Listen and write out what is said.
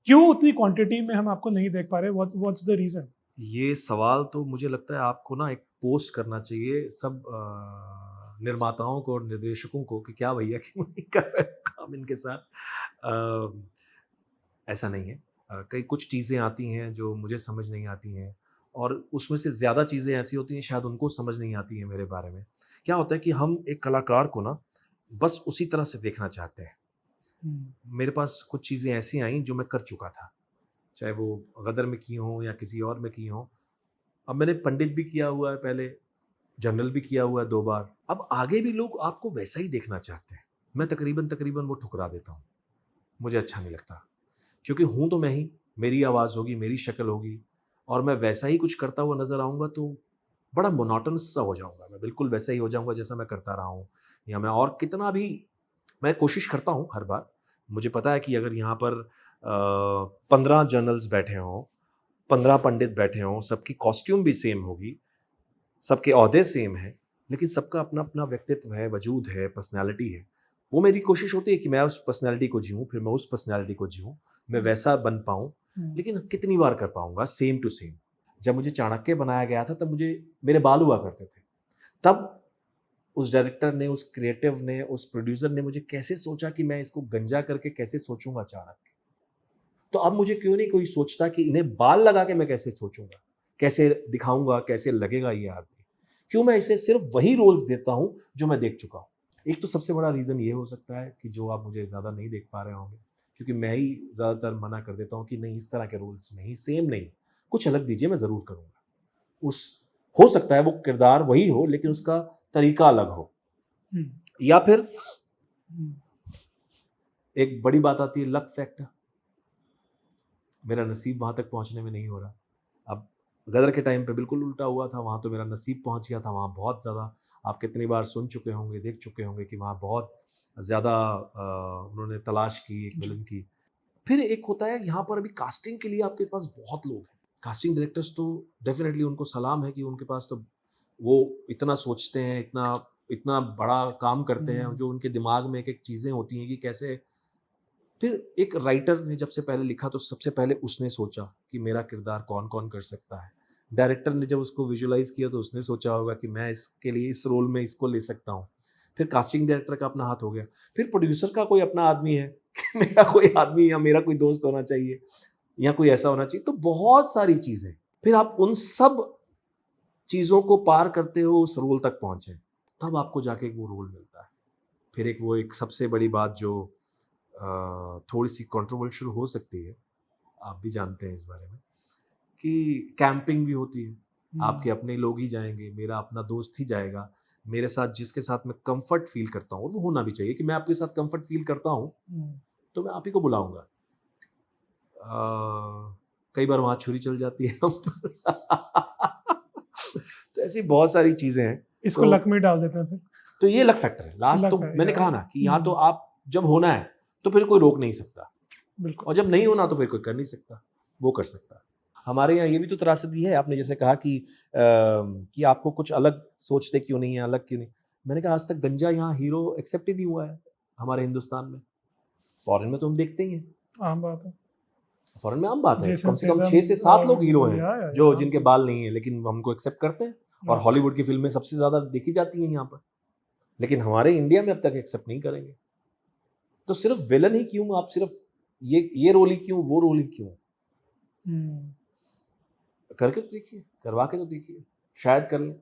क्यों उतनी क्वांटिटी में हम आपको नहीं देख पा रहे? What's the reason? ये सवाल तो मुझे लगता है आपको ना एक पोस्ट करना चाहिए सब निर्माताओं को और निर्देशकों को कि क्या भैया क्यों नहीं कर रहे हो काम इनके साथ। ऐसा नहीं है। कई कुछ चीज़ें आती हैं जो मुझे समझ नहीं आती हैं और उसमें से ज़्यादा चीज़ें ऐसी होती हैं शायद उनको समझ नहीं आती हैं मेरे बारे में। क्या होता है कि हम एक कलाकार को ना बस उसी तरह से देखना चाहते हैं। हुँ, मेरे पास कुछ चीज़ें ऐसी आईं जो मैं कर चुका था, चाहे वो गदर में की हों या किसी और में की हों। अब मैंने पंडित भी किया हुआ है पहले, जनरल भी किया हुआ है 2 बार। अब आगे भी लोग आपको वैसा ही देखना चाहते हैं। मैं तकरीबन-तकरीबन वो ठुकरा देता हूँ। मुझे अच्छा नहीं लगता, क्योंकि हूँ तो मैं ही, मेरी आवाज़ होगी, मेरी शक्ल होगी और मैं वैसा ही कुछ करता हुआ नज़र आऊँगा तो बड़ा मोनोटोनस सा हो जाऊँगा। मैं बिल्कुल वैसा ही हो जाऊँगा जैसा मैं करता रहा हूँ या मैं और कितना भी मैं कोशिश करता हूँ हर बार। मुझे पता है कि अगर यहाँ पर 15 जर्नल्स बैठे हों, 15 पंडित बैठे हों, सबकी कॉस्ट्यूम भी सेम होगी, सबके ओहदे सेम हैं, लेकिन सबका अपना-अपना व्यक्तित्व है, वजूद है, पर्सनैलिटी है। वो मेरी कोशिश होती है कि मैं उस पर्सनैलिटी को जिऊँ, फिर मैं उस पर्सनैलिटी को जिऊँ, मैं हुँ, वैसा बन पाऊँ, हुँ, लेकिन कितनी बार कर पाऊँगा सेम टू सेम। जब मुझे चाणक्य बनाया गया था तब मुझे मेरे बाल हुआ करते थे। तब उस डायरेक्टर ने, उस क्रिएटिव ने, उस प्रोड्यूसर ने मुझे कैसे सोचा कि मैं इसको गंजा करके कैसे सोचूँगा चाणक्य। तो अब मुझे क्यों नहीं कोई सोचता कि इन्हें बाल लगा के मैं कैसे सोचूँगा? कैसे दिखाऊँगा, कैसे लगेगा ये आदमी? क्यों मैं इसे सिर्फ़ वही रोल्स देता हूँ जो मैं देख चुका हूँ? एक तो सबसे बड़ा रीज़न ये हो सकता है कि जो आप मुझे ज़्यादा नहीं देख पा रहे होंगे, क्योंकि मैं ही ज़्यादातर मना कर देता हूँ कि नहीं इस तरह के रोल्स नहीं, सेम नहीं, कुछ अलग दीजिए मैं ज़रूर करूँगा। उस हो सकता है वो किरदार वही हो लेकिन उसका तरीका अलग हो। हुँ, या फिर हुँ, एक बड़ी बात आती है लक फैक्टर। मेरा नसीब वहाँ तक पहुँचने में नहीं हो रहा। अब गदर के टाइम पे बिल्कुल उल्टा हुआ था, वहाँ तो मेरा नसीब पहुँच गया था, वहाँ बहुत ज़्यादा आप कितनी बार सुन चुके होंगे, देख चुके होंगे कि वहाँ बहुत ज़्यादा उन्होंने तलाश की एक जी, विलन की। फिर एक होता है यहाँ पर अभी कास्टिंग के लिए आपके पास बहुत लोग हैं। कास्टिंग डायरेक्टर्स तो डेफ़िनिटली उनको सलाम है कि उनके पास तो वो इतना सोचते हैं, इतना इतना बड़ा काम करते हैं, हुँ, जो उनके दिमाग में एक-एक चीज़ें होती हैं कि कैसे फिर एक राइटर ने जब से पहले लिखा तो सबसे पहले उसने सोचा कि मेरा किरदार कौन-कौन कर सकता है। डायरेक्टर ने जब उसको विजुअलाइज़ किया तो उसने सोचा होगा कि मैं इसके लिए इस रोल में इसको ले सकता हूँ। फिर कास्टिंग डायरेक्टर का अपना हाथ हो गया। फिर प्रोड्यूसर का कोई अपना आदमी है कि मेरा कोई आदमी या मेरा कोई दोस्त होना चाहिए या कोई ऐसा होना चाहिए। तो बहुत सारी चीज़ें। फिर आप उन सब चीज़ों को पार करते हो उस रोल तक पहुँचे। तब आपको जाके वो रोल मिलता है। फिर एक वो एक सबसे बड़ी बात जो थोड़ी-सी कंट्रोवर्शियल हो सकती है, आप भी जानते हैं इस बारे में, कि कैंपिंग भी होती है। हुँ, आपके अपने लोग ही जाएँगे, मेरा अपना दोस्त ही जाएगा, मेरे साथ जिसके साथ मैं कम्फ़र्ट फ़ील करता हूँ और वो होना भी चाहिए कि मैं आपके साथ कम्फ़र्ट फ़ील करता हूँ, हुँ, तो मैं आप ही को बुलाऊँगा। कई बार वहाँ छुरी चल जाती है हम पर। तो ऐसी बहुत सारी चीज़ें हैं। इसको तो लक में डाल देते हैं फिर। तो ये लक फैक्टर है। लास्ट तो लक है मैंने या कहा ना कि यहाँ तो हुँ, आप जब होना है, तो फिर कोई रोक नहीं सकता बिल्कुल। और जब नहीं होना तो फिर कोई कर नहीं सकता, वो कर सकता है। हमारे यहाँ ये भी तो त्रासदी है, आपने जैसे कहा कि आपको कुछ अलग सोचते क्यों नहीं है, अलग क्यों नहीं? मैंने कहा आज तक गंजा यहाँ हीरो एक्सेप्ट ही नहीं हुआ है, हमारे हिंदुस्तान में। फ़ॉरेन में तो हम देखते ही हैं, आम बात है। फ़ॉरेन में आम बात है, कम जेसन से कम स्टेथम 6 से 7 लोग हीरो और हैं, या जो जिनके बाल नहीं है, लेकिन हम उनको एक्सेप्ट करते हैं और राइट। हॉलीवुड की फ़िल्में सबसे ज़्यादा देखी जाती हैं यहाँ पर। लेकिन हमारे इंडिया में अब तक एक्सेप्ट नहीं करेंगे। तो सिर्फ़ विलेन ही क्यों, आप सिर्फ़ ये रोल ही क्यों, वो रोल ही क्यों? हुँ। करके तो देखिए, करवा के तो देखिए, शायद कर लें।